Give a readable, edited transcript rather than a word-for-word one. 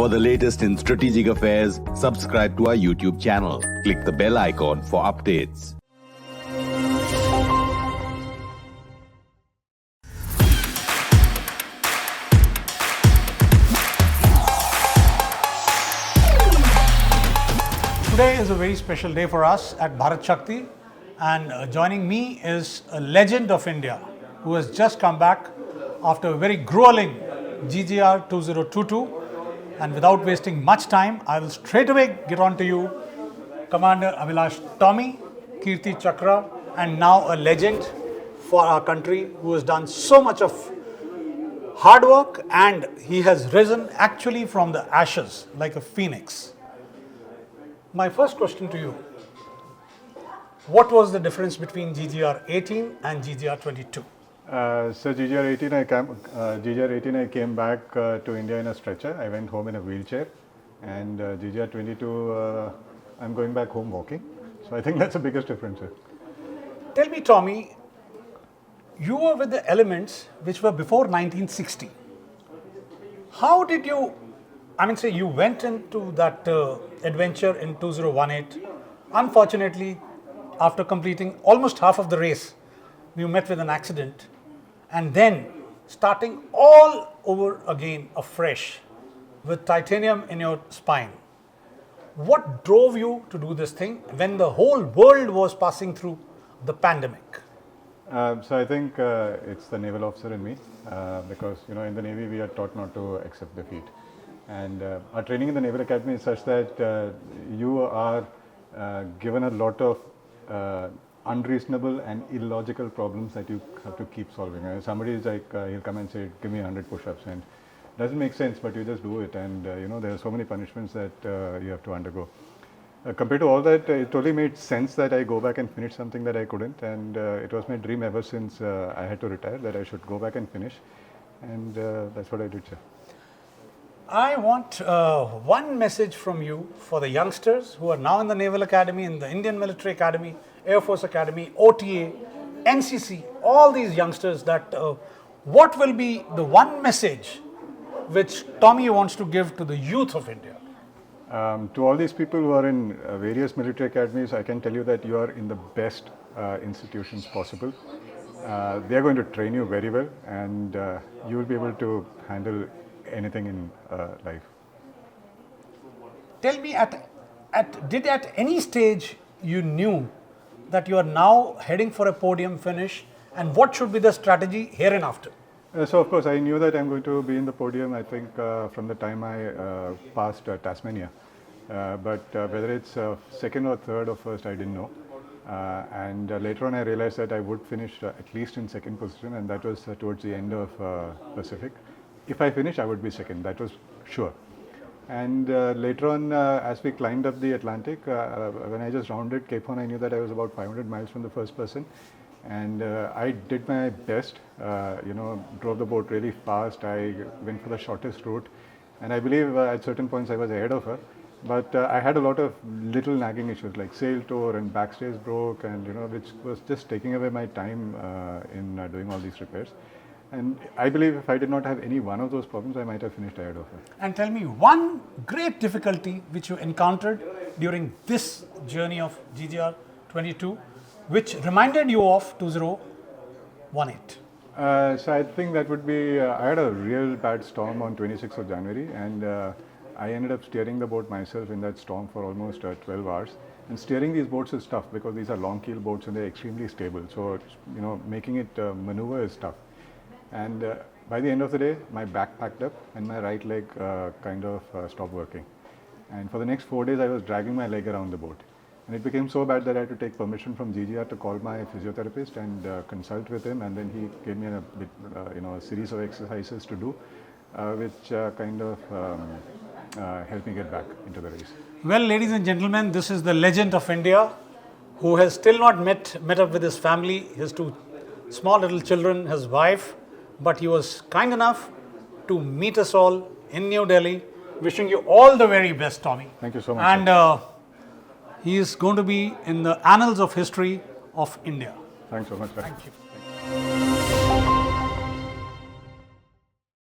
For the latest in strategic affairs, subscribe to our YouTube channel. Click the bell icon for updates. Today is a very special day for us at Bharat Shakti, and joining me is a legend of India who has just come back after a very grueling GGR2022. And without wasting much time, I will straight away get on to you, Commander Abhilash Tomy, Kirti Chakra, and now a legend for our country who has done so much of hard work, and he has risen actually from the ashes like a phoenix. My first question to you, what was the difference between GGR18 and GGR22? So GGR18, I came back to India in a stretcher. I went home in a wheelchair, and GGR22, I'm going back home walking. So I think that's the biggest difference. Tell me, Tommy, you were with the elements which were before 1960. How did you, say you went into that adventure in 2018. Unfortunately, after completing almost half of the race, you met with an accident, and then starting all over again afresh with titanium in your spine. What drove you to do this thing when the whole world was passing through the pandemic? So I think it's the naval officer in me, because in the Navy we are taught not to accept defeat, and our training in the Naval Academy is such that you are given a lot of unreasonable and illogical problems that you have to keep solving. Somebody is like, he'll come and say, give me 100 push-ups, and it doesn't make sense, but you just do it, and there are so many punishments that you have to undergo. Compared to all that, it totally made sense that I go back and finish something that I couldn't, and it was my dream ever since I had to retire that I should go back and finish, and that's what I did, sir. I want one message from you for the youngsters who are now in the Naval Academy, in the Indian Military Academy, Air Force Academy, OTA, NCC, all these youngsters, that what will be the one message which Tommy wants to give to the youth of India? To all these people who are in various military academies, I can tell you that you are in the best institutions possible. They are going to train you very well, and you will be able to handle anything in life. Tell me, did at any stage you knew that you are now heading for a podium finish, and what should be the strategy here and after? So of course I knew that I'm going to be in the podium, I think from the time I passed Tasmania, but whether it's second or third or first, I didn't know, and later on I realized that I would finish at least in second position, and that was towards the end of Pacific. If I finish, I would be second, that was sure. And later on, as we climbed up the Atlantic, when I just rounded Cape Horn, I knew that I was about 500 miles from the first person, and I did my best, drove the boat really fast. I went for the shortest route, and I believe at certain points I was ahead of her, but I had a lot of little nagging issues like sail tore and backstays broke, and which was just taking away my time in doing all these repairs. And I believe if I did not have any one of those problems, I might have finished ahead of her. And tell me one great difficulty which you encountered during this journey of GGR22, which reminded you of 2018. So I think that would be, I had a real bad storm on 26th of January, and I ended up steering the boat myself in that storm for almost 12 hours. And steering these boats is tough because these are long keel boats and they're extremely stable. So, making it maneuver is tough. And by the end of the day, my back packed up and my right leg kind of stopped working. And for the next 4 days, I was dragging my leg around the boat. And it became so bad that I had to take permission from GGR to call my physiotherapist and consult with him. And then he gave me a series of exercises to do, which kind of helped me get back into the race. Well, ladies and gentlemen, this is the legend of India who has still not met up with his family, his two small little children, his wife. But he was kind enough to meet us all in New Delhi. Wishing you all the very best, Tommy. Thank you so much. And he is going to be in the annals of history of India. Thanks so much. Thank you.